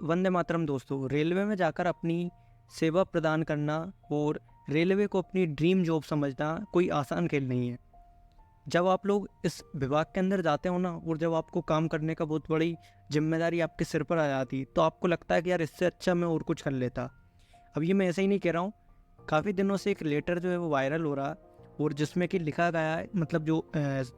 वंदे मातरम दोस्तों, रेलवे में जाकर अपनी सेवा प्रदान करना और रेलवे को अपनी ड्रीम जॉब समझना कोई आसान खेल नहीं है। जब आप लोग इस विभाग के अंदर जाते हो ना और जब आपको काम करने का बहुत बड़ी जिम्मेदारी आपके सिर पर आ जाती तो आपको लगता है कि यार इससे अच्छा मैं और कुछ कर लेता। अब ये मैं ऐसे ही नहीं कह रहा हूँ। काफ़ी दिनों से एक लेटर जो है वो वायरल हो रहा है और जिसमें कि लिखा गया है, मतलब जो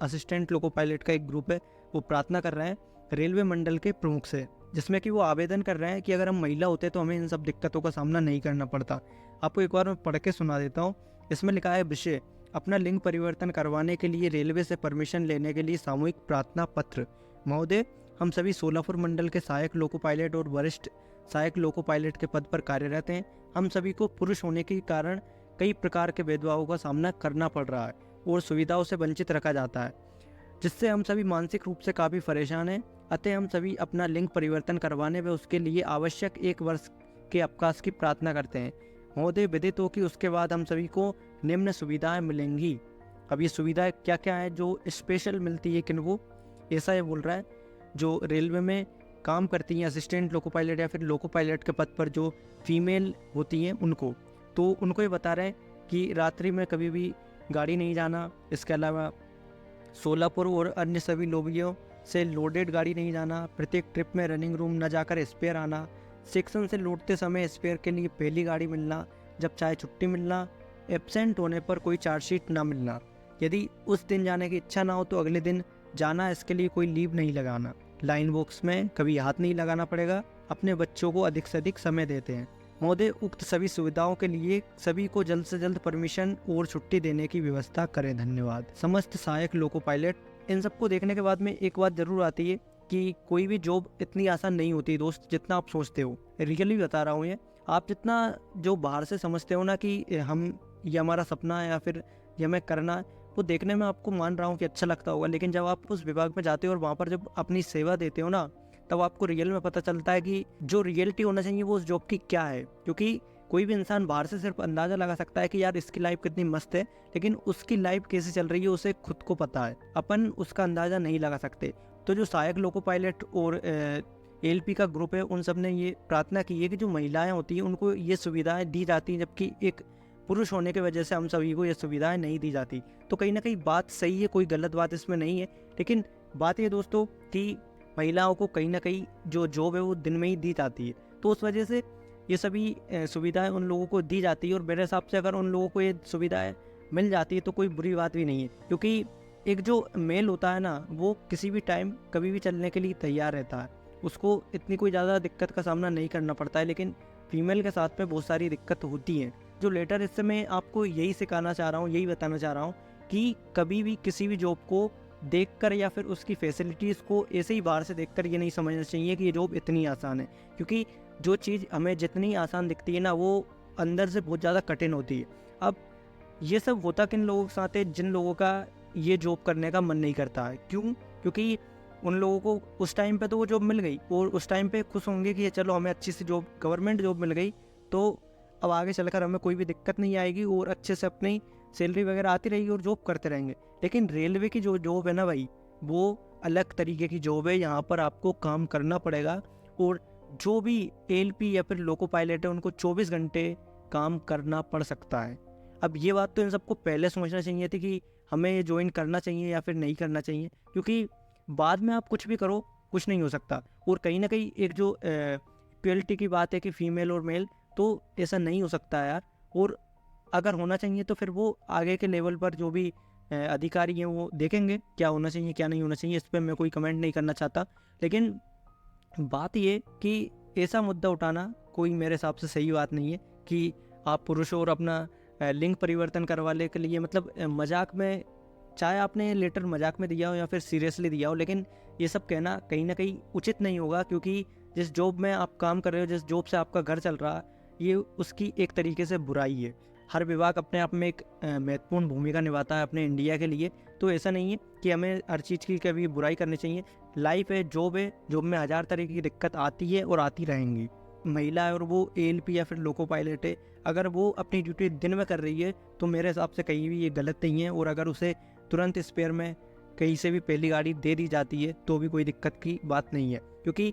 असिस्टेंट लोको पायलट का एक ग्रुप है वो प्रार्थना कर रहे हैं रेलवे मंडल के प्रमुख से, जिसमें कि वो आवेदन कर रहे हैं कि अगर हम महिला होते तो हमें इन सब दिक्कतों का सामना नहीं करना पड़ता। आपको एक बार मैं पढ़ के सुना देता हूँ। इसमें लिखा है, विषय अपना लिंग परिवर्तन करवाने के लिए रेलवे से परमिशन लेने के लिए सामूहिक प्रार्थना पत्र। महोदय, हम सभी सोलापुर मंडल के सहायक लोको पायलट और वरिष्ठ सहायक लोको पायलट के पद पर कार्यरत हैं। हम सभी को पुरुष होने के कारण कई प्रकार के भेदभावों का सामना करना पड़ रहा है और सुविधाओं से वंचित रखा जाता है, जिससे हम सभी मानसिक रूप से काफ़ी परेशान हैं। अतः हम सभी अपना लिंग परिवर्तन करवाने व उसके लिए आवश्यक 1 वर्ष के अवकाश की प्रार्थना करते हैं। महोदय, विदित हो कि उसके बाद हम सभी को निम्न सुविधाएं मिलेंगी। अब ये सुविधाएं क्या क्या है जो स्पेशल मिलती है किनको, ऐसा ये बोल रहा है। जो रेलवे में काम करती हैं असिस्टेंट लोको पायलट या फिर लोको पायलट के पद पर जो फीमेल होती हैं उनको, तो उनको ये बता रहे हैं कि रात्रि में कभी भी गाड़ी नहीं जाना। इसके अलावा सोलापुर और अन्य सभी लोबियों से लोडेड गाड़ी नहीं जाना। प्रत्येक ट्रिप में रनिंग रूम न जाकर स्पेयर आना। सेक्शन से लौटते समय स्पेयर के लिए पहली गाड़ी मिलना। जब चाहे छुट्टी मिलना। एब्सेंट होने पर कोई चार्जशीट ना मिलना। यदि उस दिन जाने की इच्छा ना हो तो अगले दिन जाना, इसके लिए कोई लीव नहीं लगाना। लाइन बॉक्स में कभी हाथ नहीं लगाना पड़ेगा। अपने बच्चों को अधिक से अधिक समय देते हैं। महोदय, उक्त सभी सुविधाओं के लिए सभी को जल्द से जल्द परमिशन और छुट्टी देने की व्यवस्था करें। धन्यवाद। समस्त सहायक लोको पायलट। इन सबको देखने के बाद में एक बात जरूर आती है कि कोई भी जॉब इतनी आसान नहीं होती दोस्त, जितना आप सोचते हो। रियली बता रहा हूँ ये। आप जितना जो बाहर से समझते हो ना कि हम ये हमारा सपना है या फिर ये हमें करना है, वो देखने में आपको मान रहा हूँ कि अच्छा लगता होगा, लेकिन जब आप उस विभाग में जाते हो और वहाँ पर जब अपनी सेवा देते हो ना, तब आपको रियल में पता चलता है कि जो रियलिटी होना चाहिए वो उस जॉब की क्या है। क्योंकि कोई भी इंसान बाहर से सिर्फ अंदाज़ा लगा सकता है कि यार इसकी लाइफ कितनी मस्त है, लेकिन उसकी लाइफ कैसे चल रही है उसे खुद को पता है। अपन उसका अंदाज़ा नहीं लगा सकते। तो जो सहायक लोको पायलट और एलपी का ग्रुप है, उन सब ने ये प्रार्थना की है कि जो महिलाएं होती हैं उनको ये सुविधाएं दी जाती हैं, जबकि एक पुरुष होने की वजह से हम सभी को ये सुविधाएं नहीं दी जाती। तो कहीं ना कहीं बात सही है, कोई गलत बात इसमें नहीं है। लेकिन बात ये दोस्तों कि महिलाओं को कहीं ना कहीं जो जॉब है वो दिन में ही दी जाती है, तो उस वजह से ये सभी सुविधाएं उन लोगों को दी जाती है। और मेरे हिसाब से अगर उन लोगों को ये सुविधाएं मिल जाती है तो कोई बुरी बात भी नहीं है, क्योंकि एक जो मेल होता है ना, वो किसी भी टाइम कभी भी चलने के लिए तैयार रहता है। उसको इतनी कोई ज़्यादा दिक्कत का सामना नहीं करना पड़ता है। लेकिन फीमेल के साथ में बहुत सारी दिक्कत होती है। जो लेटर, इससे मैं आपको यही सिखाना चाह रहा हूँ, यही बताना चाह रहा हूँ कि कभी भी किसी भी जॉब को देखकर या फिर उसकी फैसिलिटीज़ को ऐसे ही बाहर से देखकर ये नहीं समझना चाहिए कि ये जॉब इतनी आसान है। क्योंकि जो चीज़ हमें जितनी आसान दिखती है ना, वो अंदर से बहुत ज़्यादा कठिन होती है। अब ये सब होता किन लोगों के साथ है, जिन लोगों का ये जॉब करने का मन नहीं करता है। क्यों? क्योंकि उन लोगों को उस टाइम पे तो वो जॉब मिल गई और उस टाइम पे खुश होंगे कि चलो हमें अच्छी सी जॉब, गवर्नमेंट जॉब मिल गई, तो अब आगे चलकर हमें कोई भी दिक्कत नहीं आएगी और अच्छे से अपनी सैलरी वगैरह आती रहेगी और जॉब करते रहेंगे। लेकिन रेलवे की जो जॉब है ना भाई, वो अलग तरीके की जॉब है। यहाँ पर आपको काम करना पड़ेगा और जो भी एलपी या फिर लोको पायलट है उनको 24 घंटे काम करना पड़ सकता है। अब ये बात तो इन सबको पहले समझना चाहिए थी कि हमें ज्वाइन करना चाहिए या फिर नहीं करना चाहिए, क्योंकि बाद में आप कुछ भी करो, कुछ नहीं हो सकता। और कहीं ना कहीं एक जो इक्वलिटी की बात है कि फीमेल और मेल, तो ऐसा नहीं हो सकता है यार। और अगर होना चाहिए तो फिर वो आगे के लेवल पर जो भी अधिकारी हैं वो देखेंगे क्या होना चाहिए क्या नहीं होना चाहिए। इस पर मैं कोई कमेंट नहीं करना चाहता। लेकिन बात ये कि ऐसा मुद्दा उठाना कोई मेरे हिसाब से सही बात नहीं है कि आप पुरुष और अपना लिंग परिवर्तन करवाने के लिए, मतलब मजाक में, चाहे आपने लेटर मजाक में दिया हो या फिर सीरियसली दिया हो, लेकिन ये सब कहना कहीं ना कहीं उचित नहीं होगा। क्योंकि जिस जॉब में आप काम कर रहे हो, जिस जॉब से आपका घर चल रहा है, ये उसकी एक तरीके से बुराई है। हर विभाग अपने आप में एक महत्वपूर्ण भूमिका निभाता है अपने इंडिया के लिए। तो ऐसा नहीं है कि हमें हर चीज़ की कभी बुराई करनी चाहिए। लाइफ है, जॉब है, जॉब में हज़ार तरह की दिक्कत आती है और आती रहेंगी। महिला है और वो एलपी या फिर लोको पायलट है, अगर वो अपनी ड्यूटी दिन में कर रही है तो मेरे हिसाब से कहीं भी ये गलत नहीं है। और अगर उसे तुरंत स्पेयर में कहीं से भी पहली गाड़ी दे दी जाती है तो भी कोई दिक्कत की बात नहीं है। क्योंकि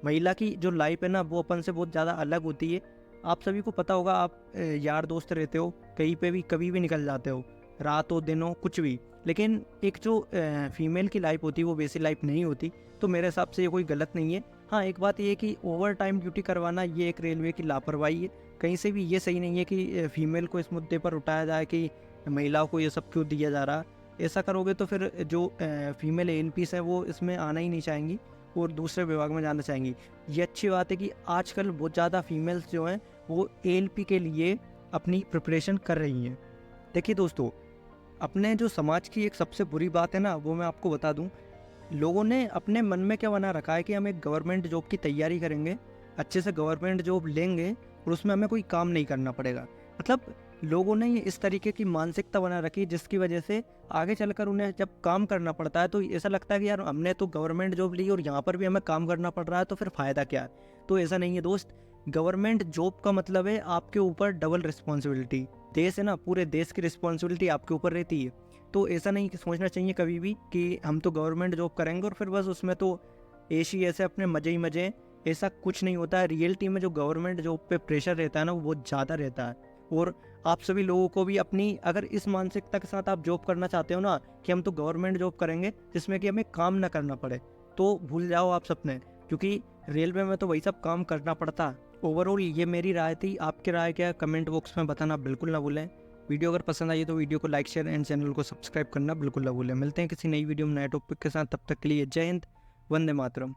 महिला की जो लाइफ है ना वो अपन से बहुत ज़्यादा अलग होती है। आप सभी को पता होगा, आप यार दोस्त रहते हो, कहीं पे भी कभी भी निकल जाते हो, रात हो दिन हो कुछ भी, लेकिन एक जो फीमेल की लाइफ होती है वो वैसी लाइफ नहीं होती। तो मेरे हिसाब से ये कोई गलत नहीं है। हाँ, एक बात ये है कि ओवर टाइम ड्यूटी करवाना ये एक रेलवे की लापरवाही है। कहीं से भी ये सही नहीं है कि फीमेल को इस मुद्दे पर उठाया जाए कि महिलाओं को ये सब क्यों दिया जा रहा। ऐसा करोगे तो फिर जो फीमेल एएनपीस है वो इसमें आना ही नहीं चाहेंगी और दूसरे विभाग में जाना चाहेंगी। ये अच्छी बात है कि आजकल बहुत ज़्यादा फीमेल्स जो हैं वो एएलपी के लिए अपनी प्रिपरेशन कर रही हैं। देखिए दोस्तों, अपने जो समाज की एक सबसे बुरी बात है ना, वो मैं आपको बता दूं। लोगों ने अपने मन में क्या बना रखा है कि हम एक गवर्नमेंट जॉब की तैयारी करेंगे, अच्छे से गवर्नमेंट जॉब लेंगे और उसमें हमें कोई काम नहीं करना पड़ेगा। मतलब लोगों ने ये इस तरीके की मानसिकता बना रखी, जिसकी वजह से आगे चलकर उन्हें जब काम करना पड़ता है तो ऐसा लगता है कि यार हमने तो गवर्नमेंट जॉब ली और यहाँ पर भी हमें काम करना पड़ रहा है, तो फिर फ़ायदा क्या है। तो ऐसा नहीं है दोस्त। गवर्नमेंट जॉब का मतलब है आपके ऊपर डबल रिस्पॉन्सिबिलिटी। देश है ना, पूरे देश की रिस्पॉन्सिबिलिटी आपके ऊपर रहती है। तो ऐसा नहीं कि सोचना चाहिए कभी भी कि हम तो गवर्नमेंट जॉब करेंगे और फिर बस उसमें तो ऐसे ऐसे अपने मज़े ही मज़े। ऐसा कुछ नहीं होता है। रियलिटी में जो गवर्नमेंट जॉब पे प्रेशर रहता है ना वो बहुत ज़्यादा रहता है। और आप सभी लोगों को भी अपनी, अगर इस मानसिकता के साथ आप जॉब करना चाहते हो ना कि हम तो गवर्नमेंट जॉब करेंगे जिसमें कि हमें काम ना करना पड़े, तो भूल जाओ आप सपने, क्योंकि रेलवे में तो वही सब काम करना पड़ता है। ओवरऑल ये मेरी राय थी। आपकी राय क्या है कमेंट बॉक्स में बताना बिल्कुल ना भूलें। वीडियो अगर पसंद आई तो वीडियो को लाइक शेयर एंड चैनल को सब्सक्राइब करना बिल्कुल ना भूलें। मिलते हैं किसी नई वीडियो में नए टॉपिक के साथ, तब तक के लिए जय हिंद, वंदे मातरम।